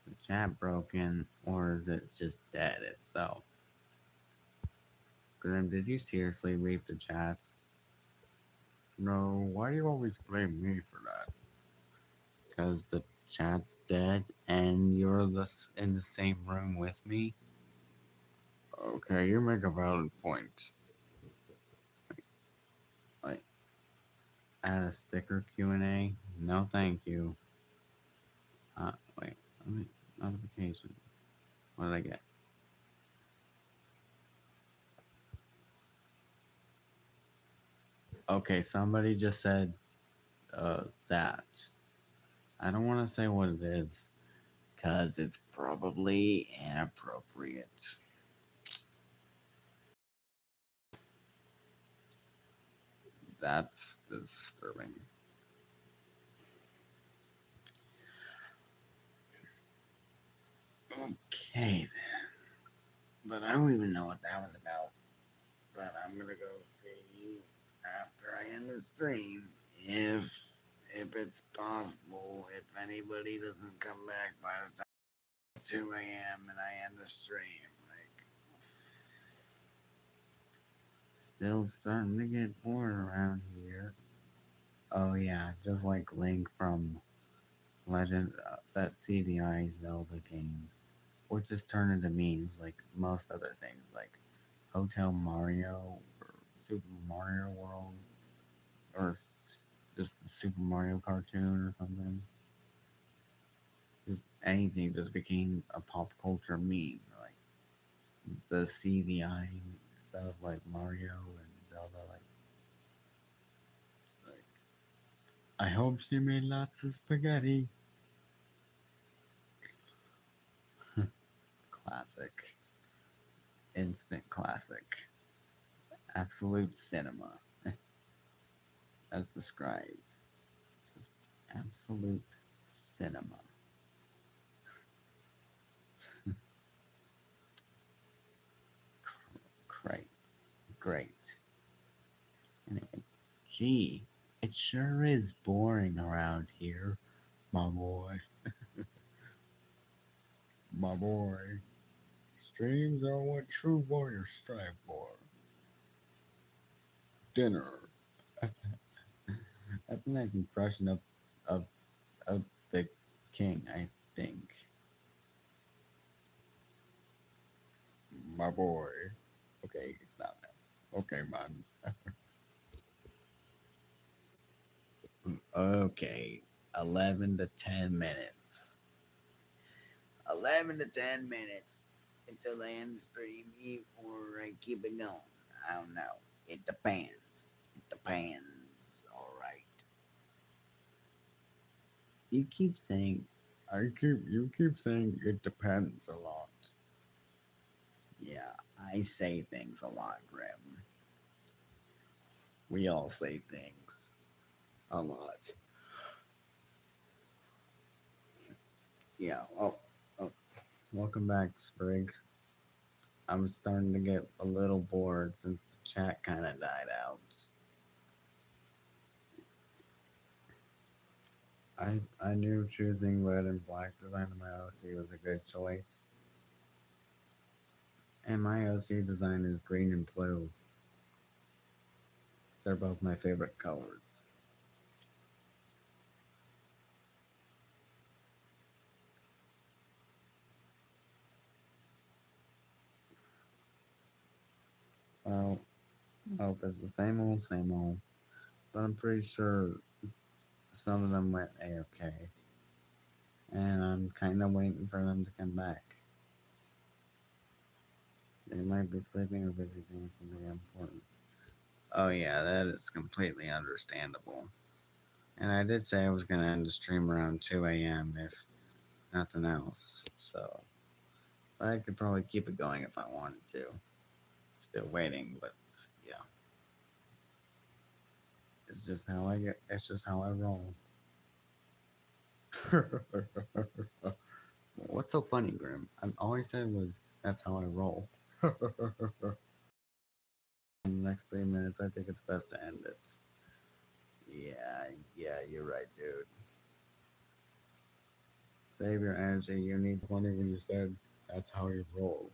Speaker 2: the chat broken or is it just dead itself? Grim, did you seriously read the chat? No, why do you always blame me for that? Because the chat's dead and you're in the same room with me? Okay, you make a valid point. Like, add a sticker Q&A? No, thank you. Wait, let me, notification. What did I get? Okay, somebody just said that. I don't want to say what it is because it's probably inappropriate. That's disturbing. Okay then. But I don't even know what that was about. But I'm gonna go see after I end the stream if it's possible, if anybody doesn't come back by the time 2 a.m. and I end the stream. Like, still starting to get bored around here. Oh yeah, just like Link from Legend, that CDI Zelda game, which just turned into memes like most other things, like Hotel Mario or Super Mario World or just the Super Mario cartoon or something. Just anything just became a pop culture meme. Like the CVI stuff, like Mario and Zelda. Like I hope she made lots of spaghetti. Classic, instant classic, absolute cinema, as described. Just absolute cinema. Great, great. Anyway, gee, it sure is boring around here, my boy. My boy. Streams are what true warriors strive for. Dinner. That's a nice impression of of the king, I think. My boy. Okay, it's not that. Okay, man. Okay, 11 to 10 minutes. 11 to 10 minutes until I end the stream or I keep it going. I don't know. It depends. It depends. All right. You keep saying, you keep saying it depends a lot. Yeah, I say things a lot, Grim. We all say things a lot. Yeah. Oh, welcome back, Sprig. I'm starting to get a little bored since the chat kind of died out. I knew choosing red and black design in my OC was a good choice. And my OC design is green and blue. They're both my favorite colors. Well, hope it's the same old. But I'm pretty sure some of them went A-OK. And I'm kind of waiting for them to come back. They might be sleeping or busy doing something important. Oh yeah, that is completely understandable. And I did say I was going to end the stream around 2 a.m. if nothing else. So, but I could probably keep it going if I wanted to. Still waiting, but yeah. It's just how I get. It's just how I roll. What's so funny, Grim? All I said was that's how I roll. In the next 3 minutes, I think it's best to end it. Yeah, you're right, dude. Save your energy. You need plenty when you said that's how you roll.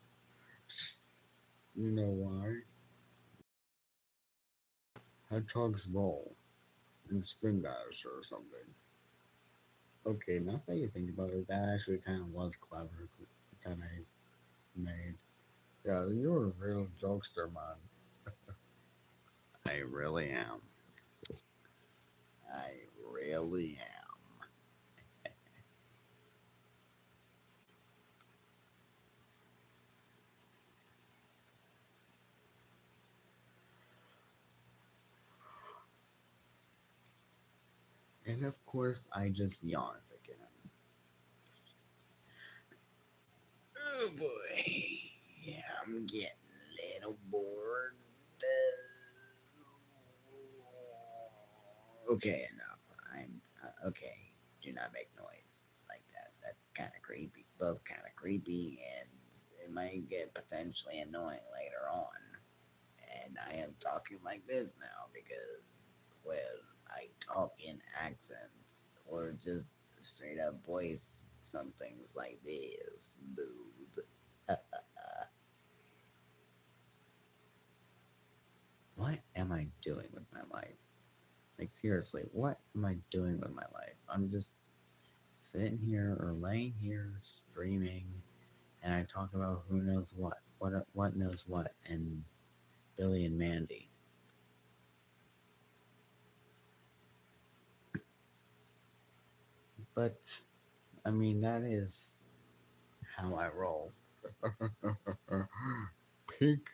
Speaker 2: You know why? Hedgehogs roll in spring dash or something. Okay, now that you think about it, that actually kind of was clever that I made. Yeah, you're a real jokester, man. I really am. I really am. And of course, I just yawned again. Oh boy. Yeah, I'm getting a little bored. Okay, enough. I'm okay. Do not make noise like that. That's kind of creepy. Both kind of creepy, and it might get potentially annoying later on. And I am talking like this now because when I talk in accents or just straight up voice some things like this, dude. What am I doing with my life? Like, seriously, what am I doing with my life? I'm just sitting here or laying here streaming, and I talk about who knows what knows what, and Billy and Mandy. But I mean, that is how I roll. Peak.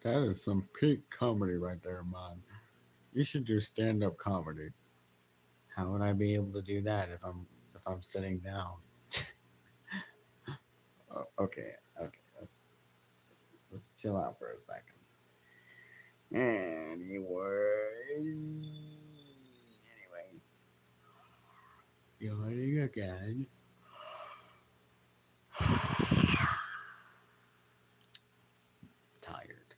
Speaker 2: That is some peak comedy right there, man. You should do stand-up comedy. How would I be able to do that if I'm sitting down? Okay. Let's chill out for a second. Anyway, yawning again. Tired.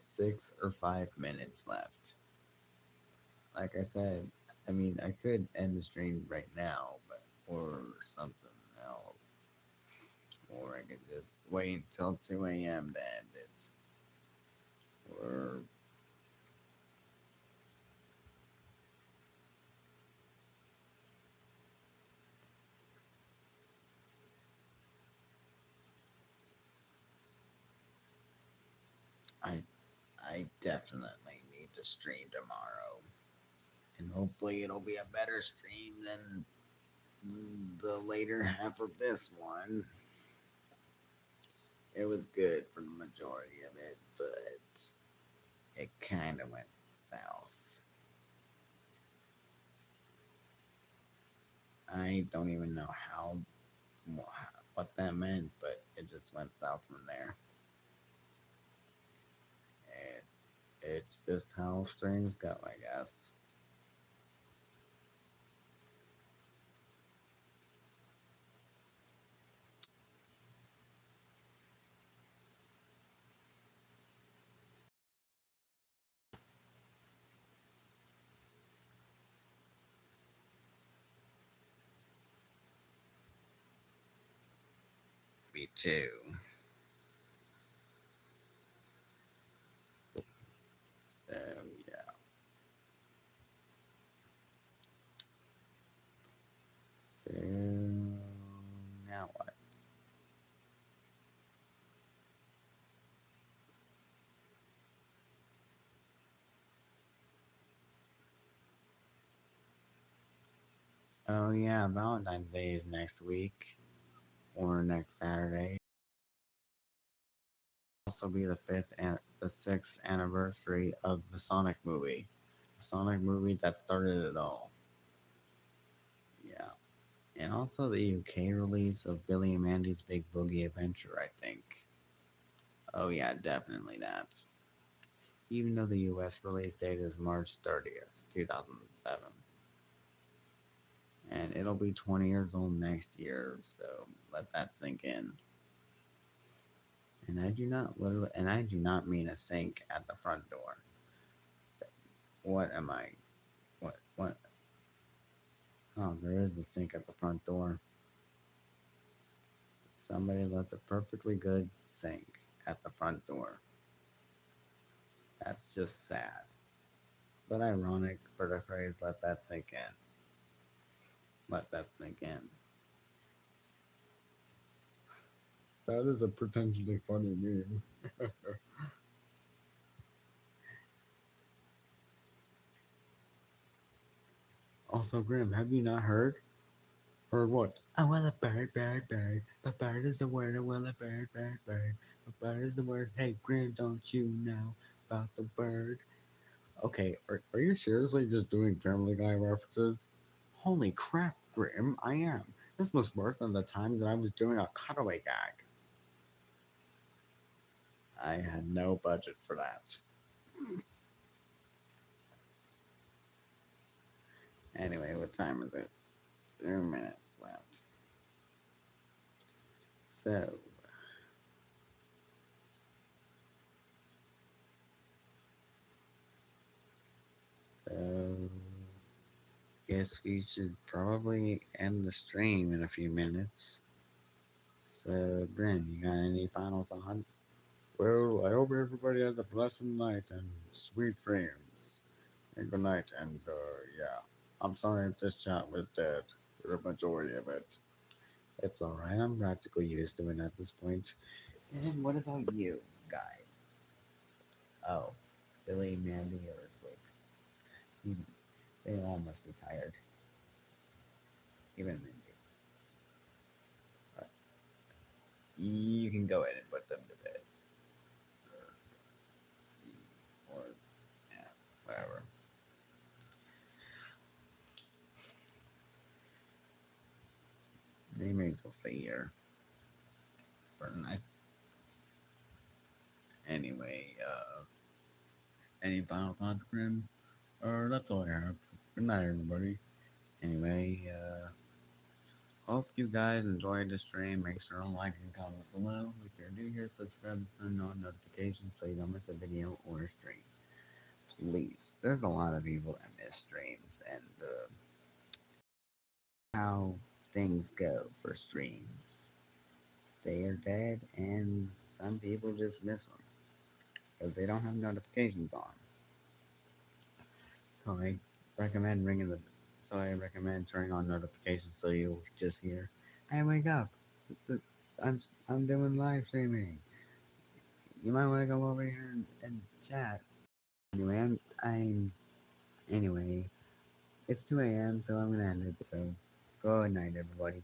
Speaker 2: 6 or 5 minutes left. Like I said, I mean, I could end the stream right now, but or something else, or I could just wait until 2 a.m. to end it. Or I I definitely need to stream tomorrow. And hopefully it'll be a better stream than the later half of this one. It was good for the majority of it, but it kind of went south. I don't even know what that meant, but it just went south from there. And it's just how streams go, I guess. Me too. So yeah. So now what? Oh yeah, Valentine's Day is next week or next Saturday. Also be the fifth and the sixth anniversary of the Sonic movie. The Sonic movie that started it all. Yeah. And also the UK release of Billy and Mandy's Big Boogie Adventure, I think. Oh yeah, definitely that. Even though the US release date is March 30th, 2007. And it'll be 20 years old next year, so let that sink in. And I do not mean a sink at the front door. What am I? What? Oh, there is a sink at the front door. Somebody left a perfectly good sink at the front door. That's just sad. But ironic for the phrase let that sink in. Let that sink in. That is a potentially funny meme. Also, Grim, have you not heard? Heard what? I want a bird, bird, bird. The bird is the word. I want a bird, bird, bird. The bird is the word. Hey, Grim, don't you know about the bird? Okay, are you seriously just doing Family Guy references? Holy crap, Grim, I am. This was worse than the time that I was doing a cutaway gag. I had no budget for that. Anyway, what time is it? 2 minutes left. So, so guess we should probably end the stream in a few minutes. So, Grim, you got any final thoughts? Well, I hope everybody has a blessed night and sweet dreams. And good night. And yeah, I'm sorry if this chat was dead for the majority of it. It's alright. I'm practically used to it at this point. And what about you guys? Oh, Billy and Mandy are asleep. Hmm, they all must be tired. Even Mindy. But you can go ahead and put them to bed. Or yeah, whatever. They may as well stay here for the night. Anyway, any final thoughts, Grim? Or that's all I have. Good night, everybody. Anyway, hope you guys enjoyed the stream. Make sure to like and comment below. If you're new here, subscribe and turn on notifications so you don't miss a video or a stream. Please, there's a lot of people that miss streams and how things go for streams. They are dead, and some people just miss them. because they don't have notifications on. So I recommend ringing the. So I recommend turning on notifications so you'll just hear, "Hey, wake up! th- I'm doing live streaming. You might want to go over here and chat." Anyway, I'm anyway. It's 2 a.m. So I'm gonna end it. So good night, everybody.